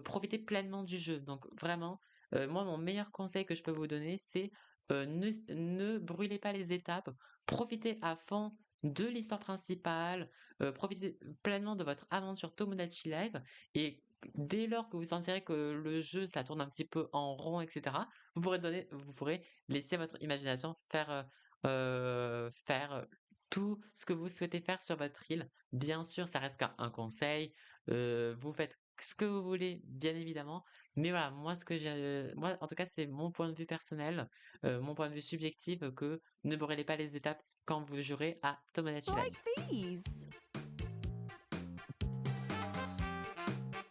profiter pleinement du jeu. Donc vraiment, moi, mon meilleur conseil que je peux vous donner, c'est ne brûlez pas les étapes, profitez à fond de l'histoire principale, profitez pleinement de votre aventure Tomodachi Life et dès lors que vous sentirez que le jeu ça tourne un petit peu en rond, etc., vous pourrez laisser votre imagination faire tout ce que vous souhaitez faire sur votre île. Bien sûr, ça reste qu'un conseil. Vous faites ce que vous voulez, bien évidemment. Mais voilà, moi, en tout cas, c'est mon point de vue personnel, mon point de vue subjectif, que ne brûlez pas les étapes quand vous jouerez à Tomodachi Like Life. these.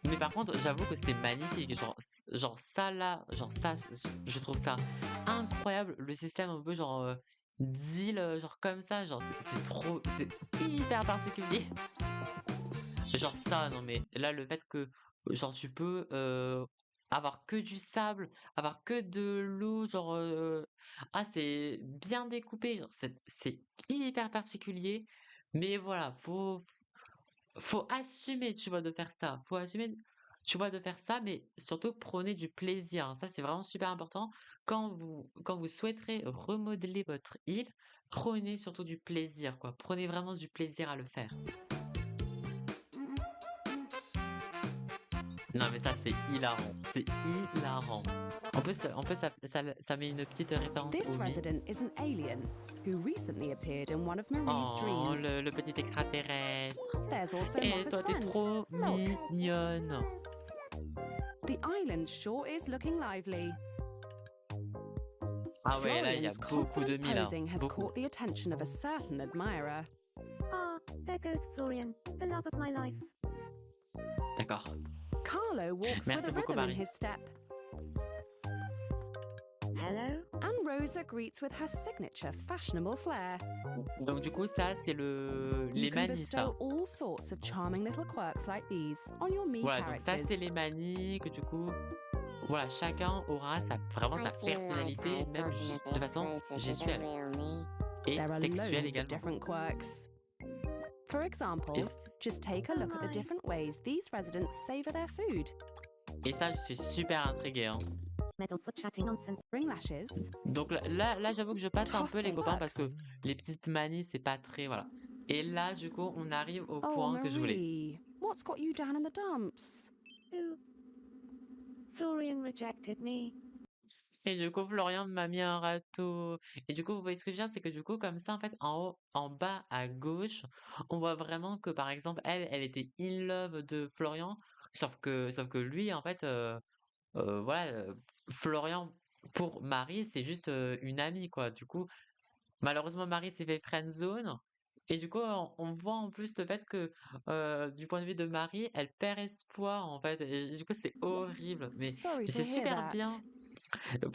Mais par contre, j'avoue que c'est magnifique. Genre ça là, genre ça, je trouve ça incroyable. Le système un peu genre d'île, genre comme ça, genre c'est hyper particulier. Genre ça, non mais là, le fait que genre tu peux avoir que du sable, avoir que de l'eau, genre ah c'est bien découpé, genre c'est hyper particulier. Mais voilà, faut assumer, tu vois, de faire ça. Faut assumer, tu vois, de faire ça, mais surtout prenez du plaisir, hein. Ça, c'est vraiment super important. Quand vous souhaiterez remodeler votre île, prenez surtout du plaisir, quoi. Prenez vraiment du plaisir à le faire. Non, mais ça, c'est hilarant. C'est hilarant. En plus ça met une petite référence This au resident is an alien who recently appeared in one of Marie's Oh, dreams. le petit extraterrestre. There's also Et Mopper's toi, t'es friend. trop Look, mignonne. the island sure is looking lively. Ah ouais, là, il y a Florian's beaucoup de confident mille, hein. posing has Beaucoup. caught the attention of a certain admirer. Ah, there goes Florian, the love of my life. D'accord. Carlo walks Merci with a beaucoup, rhythm in Marie. his step, Hello? and Rosa greets with her signature fashionable flair. Donc du coup, ça, c'est les You can manies, ça. bestow all sorts of charming little quirks like these on your me Voilà, donc ça, characters. c'est les manies que du coup, voilà, chacun aura vraiment sa I feel like personnalité, I've même gotten a de bit façon closer to the gestuelle real me. et There are textuelle loads of également. different quirks. For example, Et, just take a look at the my. different ways these residents savor their food. et ça, je suis super intriguée, hein. Metal foot chatting nonsense. Ring lashes, Donc là, j'avoue que je passe un peu les tossing copains parce que books. les petites manies, c'est pas très, voilà. Et là, du coup, on arrive au Oh, point que je voulais. Marie, what's got you down in the dumps? Ooh. Florian rejected me. Et du coup, Florian m'a mis un râteau. Et du coup, vous voyez ce que je veux dire? C'est que du coup, comme ça, en fait, en haut, en bas à gauche, on voit vraiment que, par exemple, elle était in love de Florian, sauf que lui, en fait, voilà, Florian, pour Marie, c'est juste une amie, quoi. Du coup, malheureusement, Marie s'est fait friendzone. Et du coup, on voit en plus le fait que, du point de vue de Marie, elle perd espoir, en fait. Et du coup, c'est horrible. Mais, Sorry mais to c'est hear super that. bien.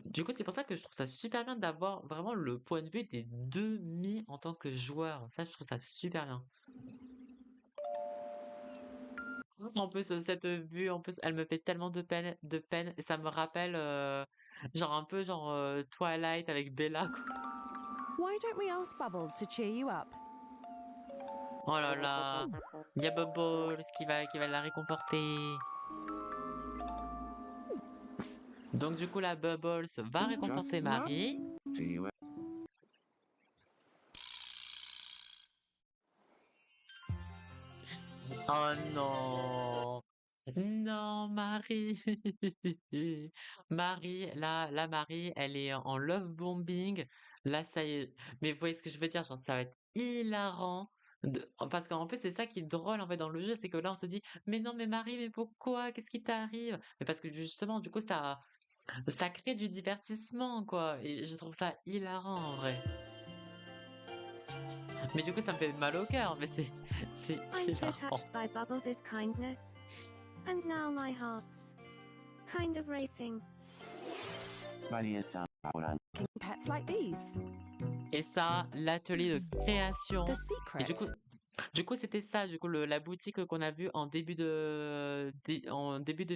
Du coup, c'est pour ça que je trouve ça super bien d'avoir vraiment le point de vue des deux mis en tant que joueurs. Ça, je trouve ça super bien. En plus, cette vue, en plus, elle me fait tellement de peine. Et ça me rappelle, genre un peu genre Twilight avec Bella, quoi. Why don't we ask Bubbles to cheer you up? Oh là là, il y a Bubbles qui va la réconforter. Donc du coup, la Bubbles va Just réconforter love Marie. to you. Oh non! Non, Marie! Marie, là, Marie, elle est en love bombing. Là, ça y est. Mais vous voyez ce que je veux dire? Genre, ça va être hilarant. Parce qu'en plus, c'est ça qui est drôle en fait dans le jeu, c'est que là, on se dit, mais non, mais Marie, mais pourquoi? Qu'est-ce qui t'arrive? Mais parce que justement, du coup, ça crée du divertissement, quoi. Et je trouve ça hilarant en vrai. Mais du coup, ça me fait mal au cœur, mais c'est I'm so hilarant. touched by Bubbles' kindness. And now my heart's kind of racing. King pets like these. Et ça, l'atelier de création. The Et secret. du coup, c'était ça, du coup, la boutique qu'on a vue en début de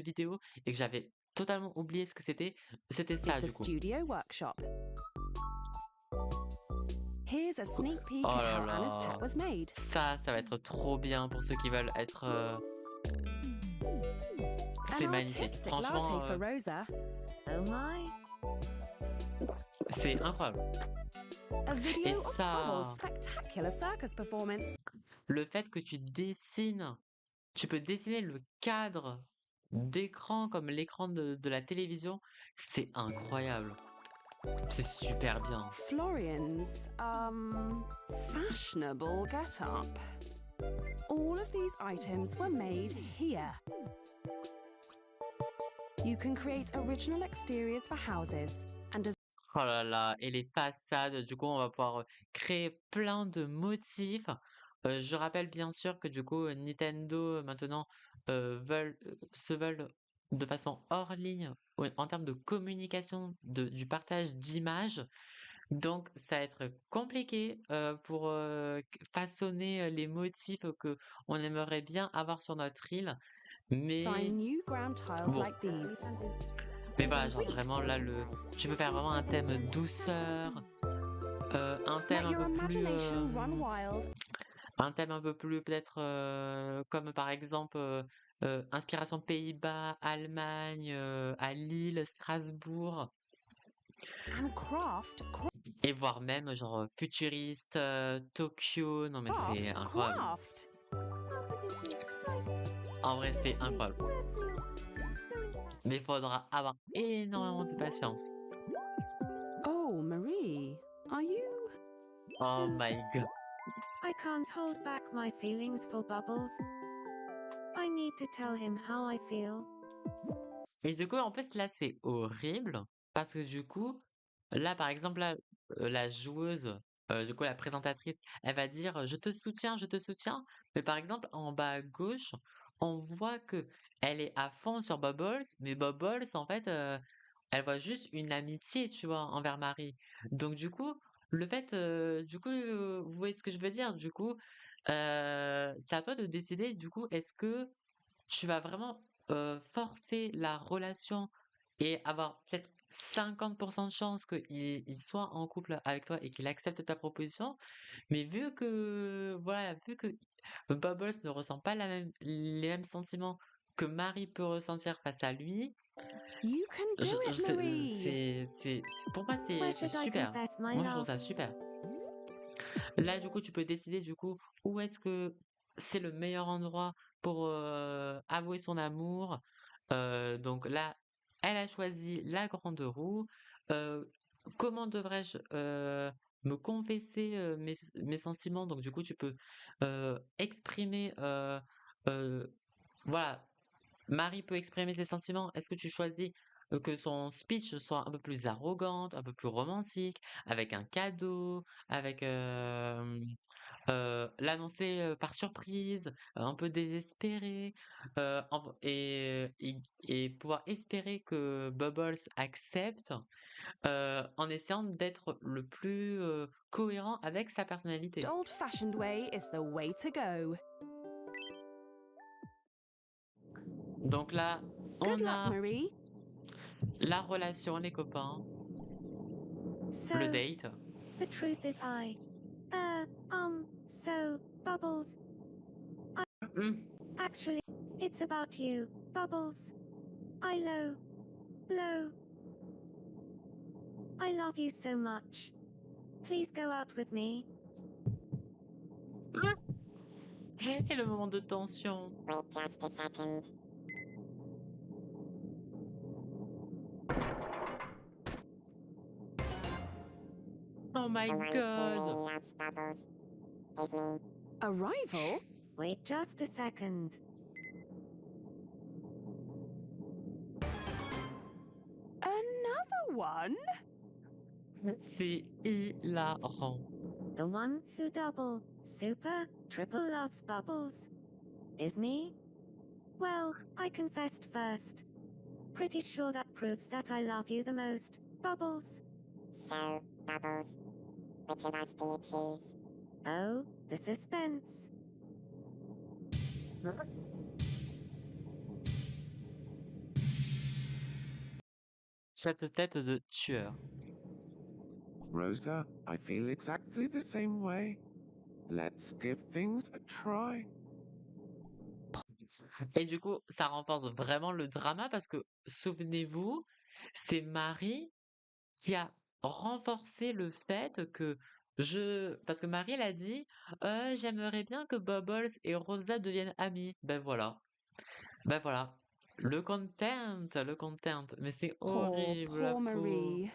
vidéo et que j'avais totalement oublié ce que c'était. C'était Is ça, the du coup. studio workshop. Here's a sneak peek Oh at là how Anna's là. pet was made. Ça va être trop bien pour ceux qui veulent être. C'est An magnifique. artistic Franchement, latte for Rosa. Oh my. c'est incroyable. A video Et of ça, Bubbles' spectacular circus performance. le fait que tu peux dessiner le cadre d'écran comme l'écran de la télévision, c'est incroyable. C'est super bien. Florian's, fashionable get-up. All of these items were made here. You can create original exteriors for houses and Oh là là, et les façades, du coup, on va pouvoir créer plein de motifs. Je rappelle bien sûr que du coup, Nintendo maintenant se veulent de façon hors ligne en termes de communication, du partage d'images. Donc, ça va être compliqué pour façonner les motifs que on aimerait bien avoir sur notre île. Mais design new ground tiles bon, like these. mais voilà, genre vraiment là, tu peux faire vraiment un thème douceur, un thème Let un your peu plus, imagination run wild. un thème un peu plus peut-être comme par exemple inspiration Pays-Bas, Allemagne, à Lille, Strasbourg, And craft, et voire même genre futuriste, Tokyo. Non mais c'est craft, incroyable. craft. En vrai, c'est incroyable. Mais il faudra avoir énormément de patience. Oh, Marie, are you? Oh my god. I can't hold back my feelings for Bubbles. I need to tell him how I feel. Et du coup, en plus, là, c'est horrible parce que du coup, là, par exemple, là, la joueuse, du coup, la présentatrice, elle va dire je te soutiens, je te soutiens. Mais par exemple, en bas à gauche, on voit que elle est à fond sur Bubbles, mais Bubbles, en fait, elle voit juste une amitié, tu vois, envers Marie. Donc, du coup, le fait, vous voyez ce que je veux dire? Du coup, c'est à toi de décider, du coup, est-ce que tu vas vraiment, forcer la relation et avoir peut-être 50 de chances qu'il soit en couple avec toi et qu'il accepte ta proposition. Mais vu que voilà, vu que Bubbles ne ressent pas les mêmes sentiments que Marie peut ressentir face à lui, You can do je it, Marie. pour moi, Where c'est should I super. confess my Moi, je trouve love? ça super. Là, du coup, tu peux décider, du coup, où est-ce que c'est le meilleur endroit pour avouer son amour. Donc là, elle a choisi la grande roue. heu, comment devrais-je, me confesser, mes sentiments? Donc du coup, tu peux, exprimer, voilà, Marie peut exprimer ses sentiments. Est-ce que tu choisis, que son speech soit un peu plus arrogante, un peu plus romantique, avec un cadeau, avec, l'annoncer, par surprise, un peu désespéré, et pouvoir espérer que Bubbles accepte, en essayant d'être le plus, cohérent avec sa The personnalité. old fashioned way is the way to go. Donc là, Good on luck, a Marie. la relation, les copains, le So, date. the truth is so, Bubbles, Mmh. actually, it's about you, Bubbles. Low, I love you so much. Please go out with me. Et le moment de tension. Wait just a second. Oh my The one who really god! loves bubbles is me. A rival? Wait just a second. Another one? C'est hilarant. The one who double, super, triple loves Bubbles is me? Well, I confessed first. Pretty sure that proves that I love you the most, Bubbles. So, bubbles, which of us do you choose? Oh, the suspense. Cette tête de tueur. Rosa, I feel exactly the same way. Let's give things a try. Et du coup, ça renforce vraiment le drama parce que, souvenez-vous, c'est Marie qui a renforcé le fait que parce que Marie, elle a dit: J'aimerais bien que Bubbles et Rosa deviennent amis». Ben voilà, ben voilà. Le content, mais c'est horrible, la Poor pauvre. Marie.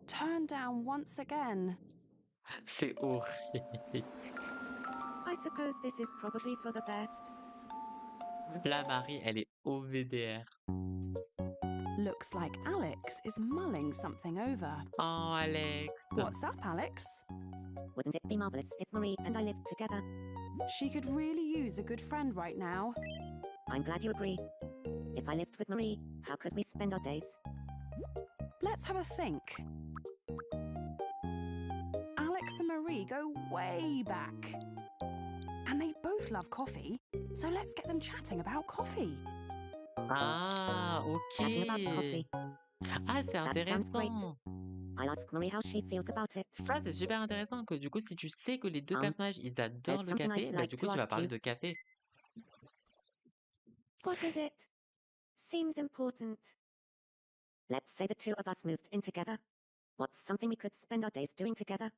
Turned down once again. C'est horrible. I suppose this is probably for the best. La Marie, elle est au VDR. Looks like Alex is mulling something over. Oh, Alex. What's up, Alex? Wouldn't it be marvelous if Marie and I lived together? She could really use a good friend right now. I'm glad you agree. If I lived with Marie, how could we spend our days? Let's have a think. Alex and Marie go way back. And they both love coffee, so let's get them chatting about coffee. Ah, Chatting about OK. coffee. Ah, c'est That sounds great. intéressant. I'll ask Marie how she feels about it. Ça, c'est super intéressant que du coup, si tu sais que les 2 Um, personnages, ils adorent le something I'd café, bah, like du coup, to tu vas ask parler you. de café. What is it? Seems important. Let's say the two of us moved in together. What's something we could spend our days doing together?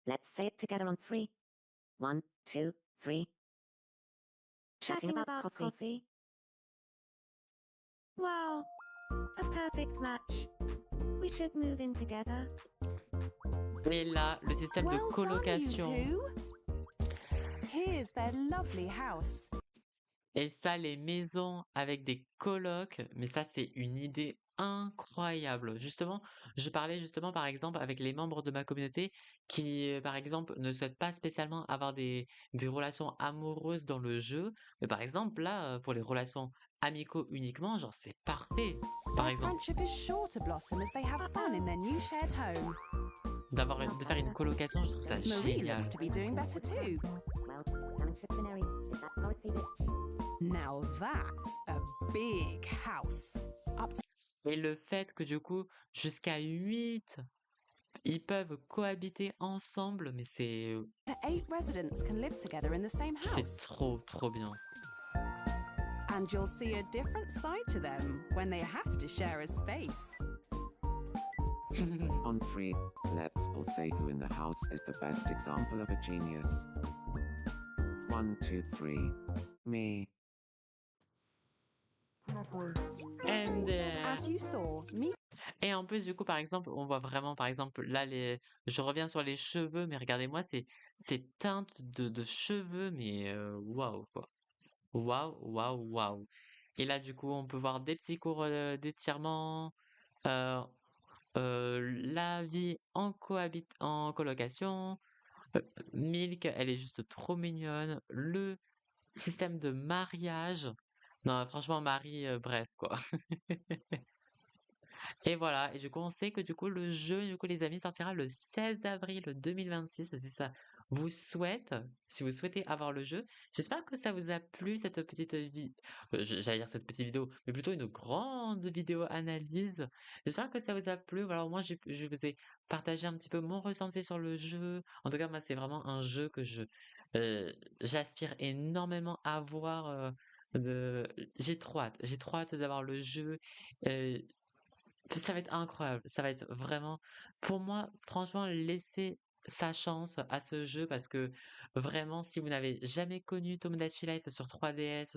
Let's say it together on 3. 1, 2, 3. Chatting about coffee. Wow, a perfect match. We should move in together. Et là, le système de Well done, you colocation. two. Here's their lovely house. Et ça, les maisons avec des colocs, mais ça, c'est une idée incroyable. Justement, je parlais justement, par exemple, avec les membres de ma communauté qui, par exemple, ne souhaitent pas spécialement avoir des relations amoureuses dans le jeu. Mais par exemple, là, pour les relations amicaux uniquement, genre, c'est parfait. Par Their exemple, friendship is sure to blossom as they have fun in their new shared home. de faire une colocation, je trouve ça Marie génial. looks to be doing better too. Well, friendship canary. Is that policy, bitch? Now that's a big house. Up to Et le fait que du coup, jusqu'à 8, ils peuvent cohabiter ensemble, mais c'est 8 residents can live together in the same c'est house. trop, trop bien. And you'll see a different side to them when they have to share a space. On 3, let's all say who in the house is the best example of a genius. 1, 2, 3. Me. And As you saw, me et en plus, du coup, par exemple, on voit vraiment, par exemple, là, je reviens sur les cheveux, mais regardez-moi ces teintes de cheveux, mais waouh, quoi. Waouh, waouh, waouh. Et là, du coup, on peut voir des petits cours d'étirement, euh, la vie en colocation. euh, Milk, elle est juste trop mignonne. Le système de mariage. Non, franchement, Marie, bref, quoi. Et voilà, et du coup, on sait que du coup, le jeu, du coup, les amis, sortira le 16 avril 2026, si ça vous souhaite, si vous souhaitez avoir le jeu. J'espère que ça vous a plu, cette petite j'allais dire cette petite vidéo, mais plutôt une grande vidéo analyse. J'espère que ça vous a plu. Voilà, au moins, je vous ai partagé un petit peu mon ressenti sur le jeu. En tout cas, moi, c'est vraiment un jeu que euh, j'aspire énormément à voir. J'ai trop hâte d'avoir le jeu. Euh, Ça va être incroyable, ça va être vraiment pour moi, franchement, laissez sa chance à ce jeu parce que vraiment, si vous n'avez jamais connu Tomodachi Life sur 3DS,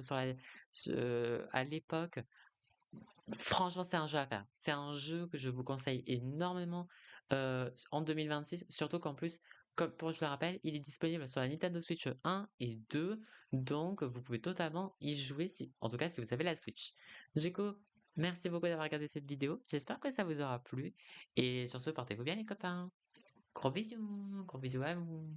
à l'époque, franchement, c'est un jeu à faire. C'est un jeu que je vous conseille énormément en 2026, surtout qu'en plus, comme pour je le rappelle, il est disponible sur la Nintendo Switch 1 et 2, donc vous pouvez totalement y jouer, en tout cas si vous avez la Switch. Du coup, merci beaucoup d'avoir regardé cette vidéo. J'espère que ça vous aura plu. Et sur ce, portez-vous bien les copains. Gros bisous à vous.